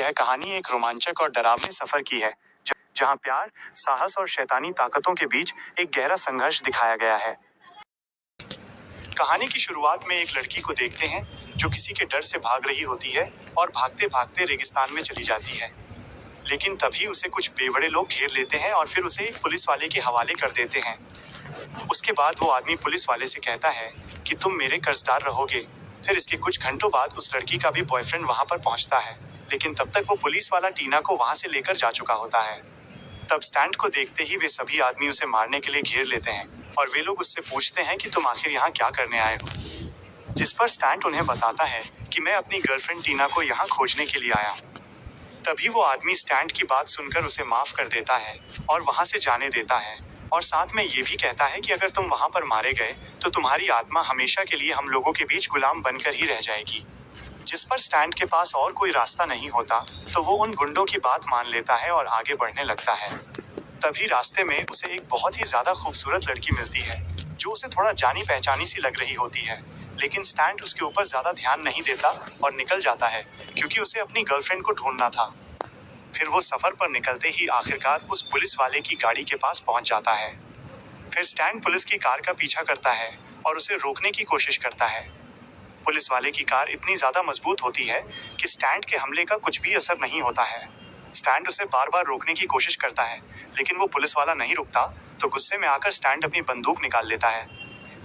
यह कहानी एक रोमांचक और डरावने सफर की है, जहां प्यार, साहस और शैतानी ताकतों के बीच एक गहरा संघर्ष दिखाया गया है। कहानी की शुरुआत में एक लड़की को देखते हैं जो किसी के डर से भाग रही होती है और भागते भागते रेगिस्तान में चली जाती है। लेकिन तभी उसे कुछ बेवड़े लोग घेर लेते हैं और फिर उसे एक पुलिस वाले के हवाले कर देते हैं। उसके बाद वो आदमी पुलिस वाले से कहता है कि तुम मेरे कर्जदार रहोगे। फिर इसके कुछ घंटों बाद उस लड़की का भी बॉयफ्रेंड वहां पर पहुंचता है, लेकिन तब तक वो पुलिस वाला टीना को वहां से लेकर जा चुका होता है। तब स्टैंड को देखते ही वे सभी आदमी उसे मारने के लिए घेर लेते हैं और वे लोग उससे पूछते हैं कि तुम आखिर यहाँ क्या करने आए हो। जिस पर स्टैंड उन्हें बताता है कि मैं अपनी गर्लफ्रेंड टीना को यहाँ खोजने के लिए आया हूँ। तभी वो आदमी स्टैंड की बात सुनकर उसे माफ कर देता है और वहां से जाने देता है, और साथ में ये भी कहता है कि अगर तुम वहां पर मारे गए तो तुम्हारी आत्मा हमेशा के लिए हम लोगों के बीच गुलाम बनकर ही रह जाएगी। जिस पर स्टैंड के पास और कोई रास्ता नहीं होता तो वो उन गुंडों की बात मान लेता है और आगे बढ़ने लगता है। तभी रास्ते में उसे एक बहुत ही ज्यादा खूबसूरत लड़की मिलती है जो उसे थोड़ा जानी पहचानी सी लग रही होती है, लेकिन स्टैंड उसके ऊपर ज्यादा ध्यान नहीं देता और निकल जाता है क्योंकि उसे अपनी गर्लफ्रेंड को ढूंढना था। फिर वो सफर पर निकलते ही आखिरकार उस पुलिस वाले की गाड़ी के पास पहुंच जाता है। फिर स्टैंड पुलिस की कार का पीछा करता है और उसे रोकने की कोशिश करता है। पुलिस वाले की कार इतनी ज्यादा मजबूत होती है कि स्टैंड के हमले का कुछ भी असर नहीं होता है। स्टैंड उसे बार बार रोकने की कोशिश करता है, लेकिन वो पुलिस वाला नहीं रुकता, तो गुस्से में आकर स्टैंड अपनी बंदूक निकाल लेता है।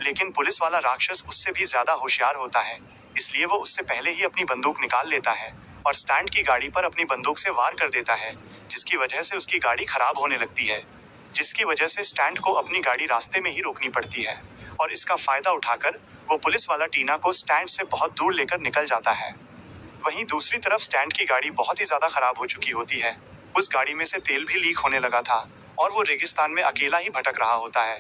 लेकिन पुलिस वाला राक्षस उससे भी ज्यादा होशियार होता है, इसलिए वो उससे पहले ही अपनी बंदूक निकाल लेता है और स्टैंड की गाड़ी पर अपनी बंदूक से वार कर देता है, जिसकी वजह से उसकी गाड़ी खराब होने लगती है, जिसकी वजह से स्टैंड को अपनी गाड़ी रास्ते में ही रोकनी पड़ती है। और इसका फायदा उठाकर वो पुलिस वाला टीना को स्टैंड से बहुत दूर लेकर निकल जाता है। वहीं दूसरी तरफ स्टैंड की गाड़ी बहुत ही ज्यादा खराब हो चुकी होती है। उस गाड़ी में से तेल भी लीक होने लगा था और वो रेगिस्तान में अकेला ही भटक रहा होता है।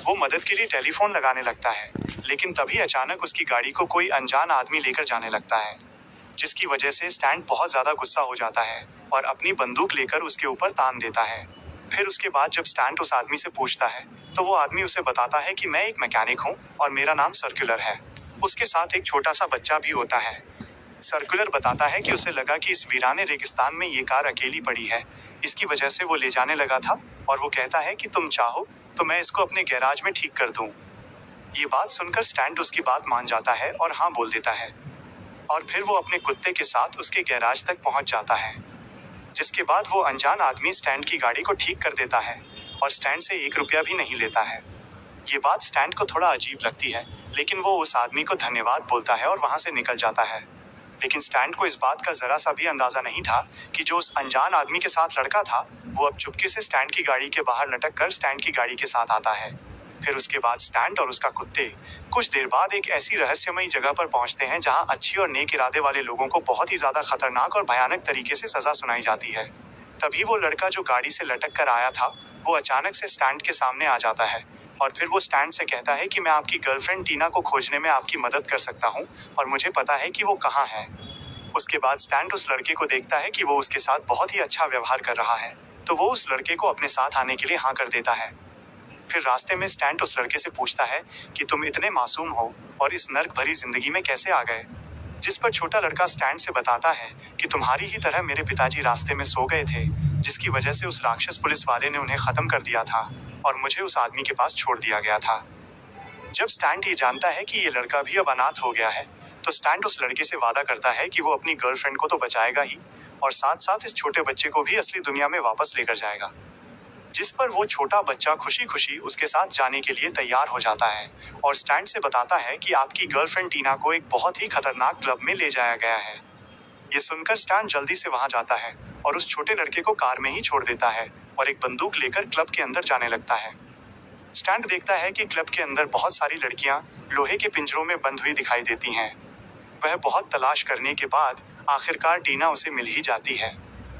वो मदद के लिए टेलीफोन लगाने लगता है, लेकिन तभी अचानक उसकी गाड़ी को कोई अनजान आदमी लेकर जाने लगता है, जिसकी वजह से स्टैंड बहुत ज्यादा गुस्सा हो जाता है और अपनी बंदूक लेकर उसके ऊपर तान देता है। फिर उसके बाद जब स्टैंड उस आदमी से पूछता है तो वो आदमी उसे बताता है कि मैं एक मैकेनिक हूँ और मेरा नाम सर्कुलर है। उसके साथ एक छोटा सा बच्चा भी होता है। सर्कुलर बताता है कि उसे लगा कि इस वीराने रेगिस्तान में ये कार अकेली पड़ी है, इसकी वजह से वो ले जाने लगा था, और वो कहता है कि तुम चाहो तो मैं इसको अपने गैराज में ठीक कर दूं। ये बात सुनकर स्टैंड उसकी बात मान जाता है और हाँ बोल देता है, और फिर वो अपने कुत्ते के साथ उसके गैराज तक पहुंच जाता है। जिसके बाद वो अनजान आदमी स्टैंड की गाड़ी को ठीक कर देता है और स्टैंड से 1 रुपया भी नहीं लेता है। ये बात स्टैंड को थोड़ा अजीब लगती है, लेकिन वो उस आदमी को धन्यवाद बोलता है और वहां से निकल जाता है। लेकिन स्टैंड को इस बात का जरा सा भी अंदाजा नहीं था कि जो उस अनजान आदमी के साथ लड़का था वो अब चुपके से स्टैंड की गाड़ी के बाहर लटक कर स्टैंड की गाड़ी के साथ आता है। फिर उसके बाद स्टैंड और उसका कुत्ते कुछ देर बाद एक ऐसी रहस्यमयी जगह पर पहुंचते हैं जहां अच्छी और नेक इरादे वाले लोगों को बहुत ही ज्यादा खतरनाक और भयानक तरीके से सजा सुनाई जाती है। तभी वो लड़का जो गाड़ी से लटक कर आया था वो अचानक से स्टैंड के सामने आ जाता है और फिर वो स्टैंड से कहता है कि मैं आपकी गर्लफ्रेंड टीना को खोजने में आपकी मदद कर सकता हूँ और मुझे पता है कि वो कहाँ है। उसके बाद स्टैंड उस लड़के को देखता है कि वो उसके साथ बहुत ही अच्छा व्यवहार कर रहा है, तो वो उस लड़के को अपने साथ आने के लिए हाँ कर देता है। फिर रास्ते में स्टैंड उस लड़के से पूछता है कि तुम इतने मासूम हो और इस नर्क भरी जिंदगी में कैसे आ गए। जिस पर छोटा लड़का स्टैंड से बताता है कि तुम्हारी ही तरह मेरे पिताजी रास्ते में सो गए थे, जिसकी वजह से उस राक्षस पुलिस वाले ने उन्हें खत्म कर दिया था और मुझे उस आदमी के पास छोड़ दिया गया था। जब स्टैंड ये जानता है कि ये लड़का भी अब अनाथ हो गया है, तो स्टैंड उस लड़के से वादा करता है कि वो अपनी गर्लफ्रेंड को तो बचाएगा ही और साथ साथ इस छोटे बच्चे को भी असली दुनिया में वापस लेकर जाएगा। जिस पर वो छोटा बच्चा खुशी खुशी उसके साथ जाने के लिए तैयार हो जाता है और स्टैंड से बताता है कि आपकी गर्लफ्रेंड टीना को एक बहुत ही खतरनाक क्लब में ले जाया गया है। ये सुनकर स्टैंड जल्दी से वहां जाता है और उस छोटे लड़के को कार में ही छोड़ देता है और एक बंदूक लेकर क्लब के अंदर जाने लगता है। स्टैंड देखता है कि क्लब के अंदर बहुत सारी लड़कियां लोहे के पिंजरों में बंद हुई दिखाई देती हैं। वह बहुत तलाश करने के बाद आखिरकार टीना उसे मिल ही जाती है।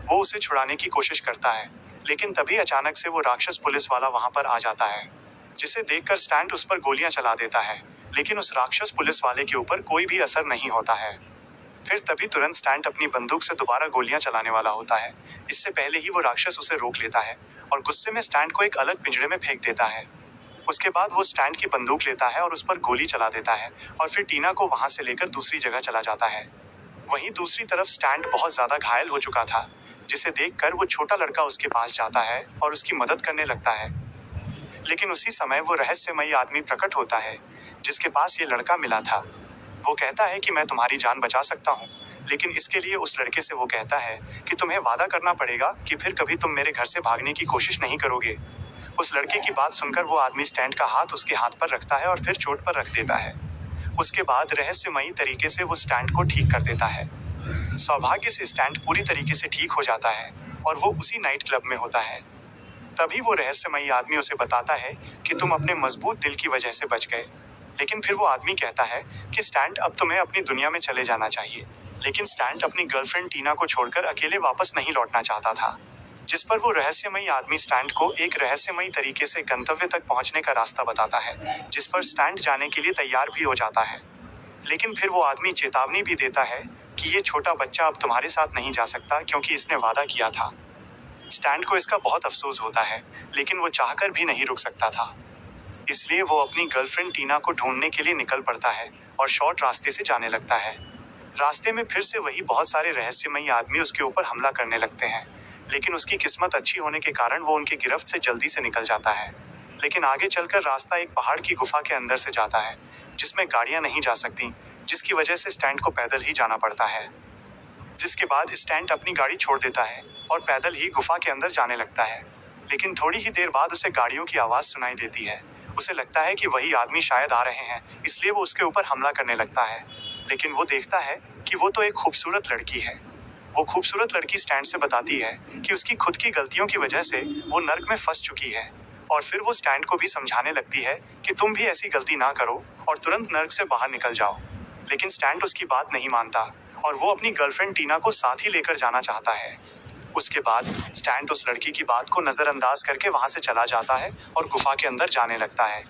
वो उसे छुड़ाने की कोशिश करता है, लेकिन तभी अचानक से वो राक्षस पुलिस वाला वहां पर आ जाता है, जिसे देखकर स्टैंड उस पर गोलियां चला देता है, लेकिन उस राक्षस पुलिस वाले के ऊपर कोई भी असर नहीं होता है। फिर तभी तुरंत स्टैंड अपनी बंदूक से दोबारा गोलियां चलाने वाला होता है। इससे पहले ही वो राक्षस उसे रोक लेता है और गुस्से में स्टैंड को एक अलग पिंजरे में फेंक देता है। उसके बाद वो स्टैंड की बंदूक लेता है और उस पर गोली चला देता है और फिर टीना को वहां से लेकर दूसरी जगह चला जाता है। वहीं दूसरी तरफ स्टैंड बहुत ज्यादा घायल हो चुका था, जिसे देखकर वो छोटा लड़का उसके पास जाता है और उसकी मदद करने लगता है। लेकिन उसी समय वो रहस्यमयी आदमी प्रकट होता है जिसके पास ये लड़का मिला था। वो कहता है कि मैं तुम्हारी जान बचा सकता हूँ, लेकिन इसके लिए उस लड़के से वो कहता है कि तुम्हें वादा करना पड़ेगा कि फिर कभी तुम मेरे घर से भागने की कोशिश नहीं करोगे। उस लड़के की बात सुनकर वो आदमी स्टैंड का हाथ उसके हाथ पर रखता है और फिर चोट पर रख देता है। उसके बाद रहस्यमयी तरीके से वो स्टैंड को ठीक कर देता है। सौभाग्य से स्टैंड पूरी तरीके से ठीक हो जाता है और वो उसी नाइट क्लब में होता है। तभी वो रहस्यमयी आदमी उसे बताता है कि तुम अपने मजबूत दिल की वजह से बच गए। लेकिन फिर वो आदमी कहता है कि स्टैंड अब तुम्हें अपनी दुनिया में चले जाना चाहिए। लेकिन स्टैंड अपनी गर्लफ्रेंड टीना को छोड़कर अकेले वापस नहीं लौटना चाहता था, जिस पर वो रहस्यमयी आदमी स्टैंड को एक रहस्यमयी तरीके से गंतव्य तक पहुंचने का रास्ता बताता है, जिस पर स्टैंड जाने के लिए तैयार भी हो जाता है। लेकिन फिर वो आदमी चेतावनी भी देता है कि ये छोटा बच्चा अब तुम्हारे साथ नहीं जा सकता क्योंकि इसने वादा किया था। स्टैंड को इसका बहुत अफसोस होता है, लेकिन वो चाहकर भी नहीं रुक सकता था। इसलिए वो अपनी गर्लफ्रेंड टीना को ढूंढने के लिए निकल पड़ता है और शॉर्ट रास्ते से जाने लगता है। रास्ते में फिर से वही बहुत सारे रहस्यमयी आदमी उसके ऊपर हमला करने लगते हैं, लेकिन उसकी किस्मत अच्छी होने के कारण वो उनकी गिरफ्त से जल्दी से निकल जाता है। लेकिन आगे चलकर रास्ता एक पहाड़ की गुफा के अंदर से जाता है, जिसमें गाड़ियां नहीं जा सकती, जिसकी वजह से स्टैंड को पैदल ही जाना पड़ता है। जिसके बाद स्टैंड अपनी गाड़ी छोड़ देता है और पैदल ही गुफा के अंदर जाने लगता है। लेकिन थोड़ी ही देर बाद उसे गाड़ियों की आवाज सुनाई देती है। उसे लगता है कि वही आदमी शायद आ रहे हैं, इसलिए वो उसके ऊपर हमला करने लगता है। लेकिन वो देखता है कि वो तो एक खूबसूरत लड़की है। वो खूबसूरत लड़की स्टैंड से बताती है कि उसकी खुद की गलतियों की वजह से वो नर्क में फंस चुकी है, और फिर वो स्टैंड को भी समझाने लगती है कि तुम भी ऐसी गलती ना करो और तुरंत नर्क से बाहर निकल जाओ। लेकिन स्टैंड उसकी बात नहीं मानता और वो अपनी गर्लफ्रेंड टीना को साथ ही लेकर जाना चाहता है। उसके बाद स्टैंड उस लड़की की बात को नजरअंदाज करके वहां से चला जाता है और गुफा के अंदर जाने लगता है।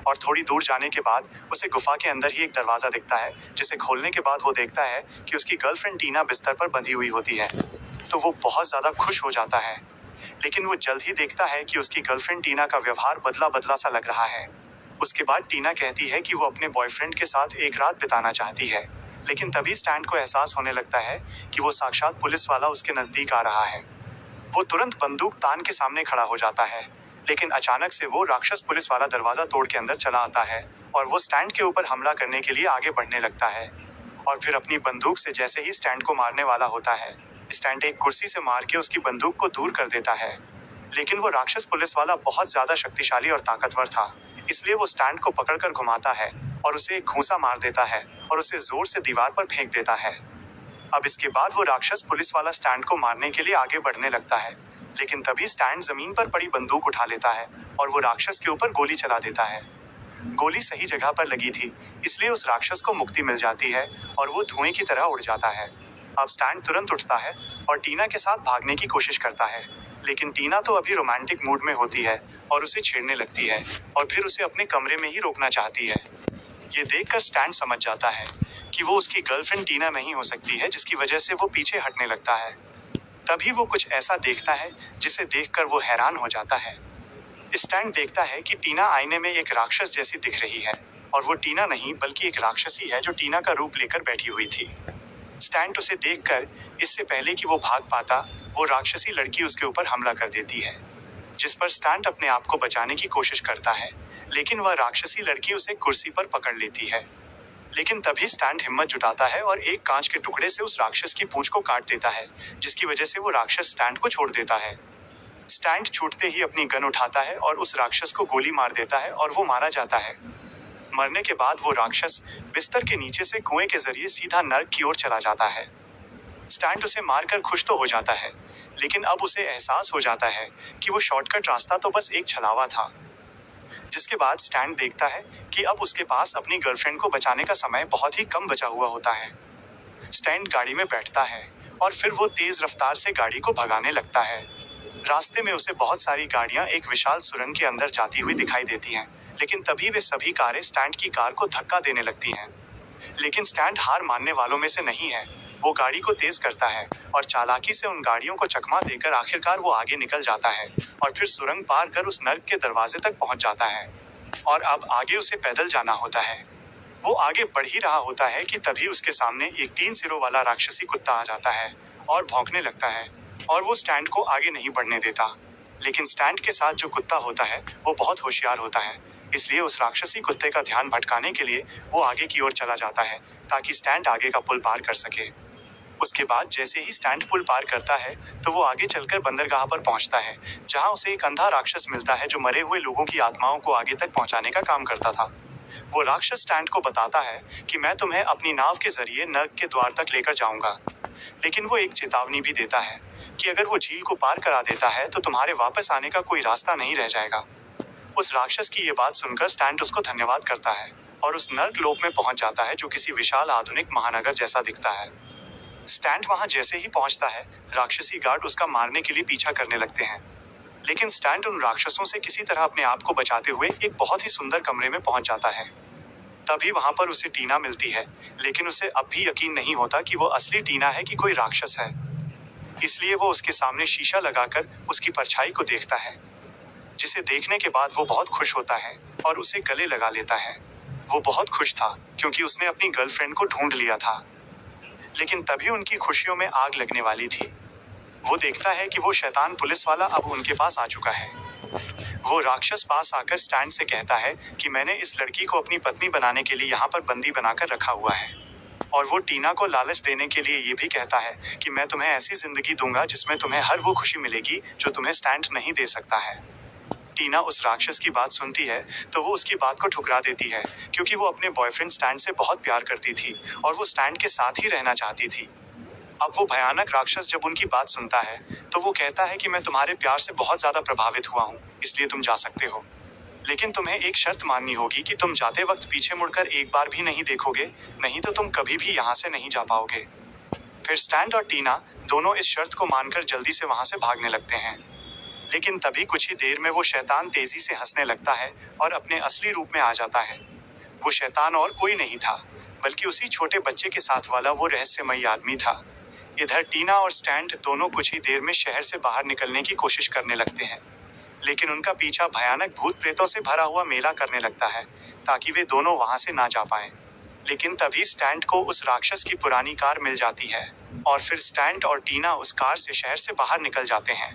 और थोड़ी दूर जाने के बाद उसे गुफा के अंदर ही एक दरवाजा दिखता है, जिसे खोलने के बाद वो देखता है कि उसकी गर्लफ्रेंड टीना बिस्तर पर बंधी हुई होती है। तो वो बहुत ज्यादा खुश हो जाता है। लेकिन वो जल्द ही देखता है कि उसकी गर्लफ्रेंड टीना का व्यवहार बदला बदला सा लग रहा है। उसके बाद टीना कहती है कि वो अपने बॉयफ्रेंड के साथ एक रात बिताना चाहती है। लेकिन तभी स्टैंड को एहसास होने लगता है कि वो साक्षात पुलिस वाला उसके नजदीक आ रहा है। वो तुरंत बंदूक तान के सामने खड़ा हो जाता है, लेकिन अचानक से वो राक्षस पुलिस वाला दरवाजा तोड़ के अंदर चला आता है और वो स्टैंड के ऊपर हमला करने के लिए आगे बढ़ने लगता है। और फिर अपनी बंदूक से जैसे ही स्टैंड को मारने वाला होता है, स्टैंड एक कुर्सी से मार के उसकी बंदूक को दूर कर देता है। लेकिन वो राक्षस पुलिस वाला बहुत ज्यादा शक्तिशाली और ताकतवर था, इसलिए वो स्टैंड को पकड़कर घुमाता है और उसे एक घूंसा मार देता है और उसे जोर से दीवार पर फेंक देता है। अब इसके बाद वो राक्षस पुलिस वाला स्टैंड को मारने के लिए आगे बढ़ने लगता है, लेकिन तभी स्टैंड जमीन पर पड़ी बंदूक उठा लेता है और वो राक्षस के ऊपर गोली चला देता है। गोली सही जगह पर लगी थी, इसलिए उस राक्षस को मुक्ति मिल जाती है और वो धुएं की तरह उड़ जाता है। अब स्टैंड तुरंत उठता है और टीना के साथ भागने की कोशिश करता है, लेकिन टीना तो अभी रोमांटिक मूड में होती है और उसे छेड़ने लगती है और फिर उसे अपने कमरे में ही रोकना चाहती है। ये देखकर स्टैंड समझ जाता है कि वो उसकी गर्लफ्रेंड टीना नहीं हो सकती है, जिसकी वजह से वो पीछे हटने लगता है। तभी वो कुछ ऐसा देखता है जिसे देखकर वो हैरान हो जाता है। स्टैंड देखता है कि टीना आईने में एक राक्षस जैसी दिख रही है, और वो टीना नहीं बल्कि एक राक्षसी है जो टीना का रूप लेकर बैठी हुई थी। स्टैंड उसे देखकर इससे पहले कि वो भाग पाता, वो राक्षसी लड़की उसके ऊपर हमला कर देती है, जिस पर स्टैंड अपने आप को बचाने की कोशिश करता है, लेकिन वह राक्षसी लड़की उसे कुर्सी पर पकड़ लेती है। लेकिन तभी स्टैंड हिम्मत जुटाता है और एक कांच के टुकड़े से उस राक्षस की पूंछ को काट देता है, जिसकी वजह से वो राक्षस स्टैंड को छोड़ देता है। स्टैंड छूटते ही अपनी गन उठाता है और उस राक्षस को गोली मार देता है और वो मारा जाता है। मरने के बाद वो राक्षस बिस्तर के नीचे से कुएं के जरिए सीधा नर्क की ओर चला जाता है। स्टैंड उसे मारकर खुश तो हो जाता है, लेकिन अब उसे एहसास हो जाता है कि वो शॉर्टकट रास्ता तो बस एक छलावा था। जिसके बाद स्टैंड देखता है कि अब उसके पास अपनी गर्लफ्रेंड को बचाने का समय बहुत ही कम बचा हुआ होता है। स्टैंड गाड़ी में बैठता है और फिर वो तेज रफ्तार से गाड़ी को भगाने लगता है। रास्ते में उसे बहुत सारी गाड़ियां एक विशाल सुरंग के अंदर जाती हुई दिखाई देती हैं, लेकिन तभी वे सभी कारें स्टैंड की कार को धक्का देने लगती हैं। लेकिन स्टैंड हार मानने वालों में से नहीं है। वो गाड़ी को तेज करता है और चालाकी से उन गाड़ियों को चकमा देकर आखिरकार वो आगे निकल जाता है और फिर सुरंग पार कर उस नर्क के दरवाजे तक पहुंच जाता है। और अब आगे उसे पैदल जाना होता है। वो आगे बढ़ ही रहा होता है कि तभी उसके सामने एक 3 सिरों वाला राक्षसी कुत्ता आ जाता है और भौंकने लगता है और वो स्टैंड को आगे नहीं बढ़ने देता। लेकिन स्टैंड के साथ जो कुत्ता होता है वो बहुत होशियार होता है, इसलिए उस राक्षसी कुत्ते का ध्यान भटकाने के लिए वो आगे की ओर चला जाता है ताकि स्टैंड आगे का पुल पार कर सके। उसके बाद जैसे ही स्टैंड पुल पार करता है तो वो आगे चलकर बंदरगाह पर पहुंचता है, जहां उसे एक अंधा राक्षस मिलता है जो मरे हुए लोगों की आत्माओं को आगे तक पहुंचाने का काम करता था। वो राक्षस स्टैंड को बताता है कि मैं तुम्हें अपनी नाव के जरिए नर्क के द्वार तक लेकर जाऊंगा, लेकिन वो एक चेतावनी भी देता है कि अगर वो झील को पार करा देता है तो तुम्हारे वापस आने का कोई रास्ता नहीं रह जाएगा। उस राक्षस की ये बात सुनकर स्टैंड उसको धन्यवाद करता है और उस नर्क लोक में पहुंच जाता है जो किसी विशाल आधुनिक महानगर जैसा दिखता है। स्टैंड वहां जैसे ही पहुंचता है, राक्षसी गार्ड उसका मारने के लिए पीछा करने लगते हैं, लेकिन स्टैंड उन राक्षसों से किसी तरह अपने आप को बचाते हुए एक बहुत ही सुंदर कमरे में पहुंच जाता है। तभी वहां पर उसे टीना मिलती है, लेकिन उसे अब भी यकीन नहीं होता कि वो असली टीना है कि कोई राक्षस है। इसलिए वो उसके सामने शीशा लगाकर उसकी परछाई को देखता है, जिसे देखने के बाद वो बहुत खुश होता है और उसे गले लगा लेता है। वो बहुत खुश था क्योंकि उसने अपनी गर्लफ्रेंड को ढूंढ लिया था, लेकिन तभी उनकी खुशियों में आग लगने वाली थी। वो देखता है कि वो शैतान पुलिस वाला अब उनके पास आ चुका है। वो राक्षस पास आकर स्टैंड से कहता है कि मैंने इस लड़की को अपनी पत्नी बनाने के लिए यहाँ पर बंदी बनाकर रखा हुआ है, और वो टीना को लालच देने के लिए ये भी कहता है कि मैं तुम्हें ऐसी जिंदगी दूंगा जिसमें तुम्हें हर वो खुशी मिलेगी जो तुम्हें स्टैंड नहीं दे सकता है। टीना उस राक्षस की बात सुनती है तो वो उसकी बात को ठुकरा देती है, क्योंकि वो अपने बॉयफ्रेंड स्टैंड से बहुत प्यार करती थी और वो स्टैंड के साथ ही रहना चाहती थी। अब वो भयानक राक्षस जब उनकी बात सुनता है तो वो कहता है कि मैं तुम्हारे प्यार से बहुत ज्यादा प्रभावित हुआ हूँ, इसलिए तुम जा सकते हो, लेकिन तुम्हें एक शर्त माननी होगी कि तुम जाते वक्त पीछे मुड़कर एक बार भी नहीं देखोगे, नहीं तो तुम कभी भी यहाँ से नहीं जा पाओगे। फिर स्टैंड और टीना दोनों इस शर्त को मानकर जल्दी से वहां से भागने लगते हैं, लेकिन तभी कुछ ही देर में वो शैतान तेजी से हंसने लगता है और अपने असली रूप में आ जाता है। वो शैतान और कोई नहीं था, बल्कि उसी छोटे बच्चे के साथ वाला वो रहस्यमयी आदमी था। इधर टीना और स्टैंड दोनों कुछ ही देर में शहर से बाहर निकलने की कोशिश करने लगते हैं, लेकिन उनका पीछा भयानक भूत प्रेतों से भरा हुआ मेला करने लगता है ताकि वे दोनों वहां से ना जा पाएं। लेकिन तभी स्टैंड को उस राक्षस की पुरानी कार मिल जाती है और फिर स्टैंड और टीना उस कार से शहर से बाहर निकल जाते हैं।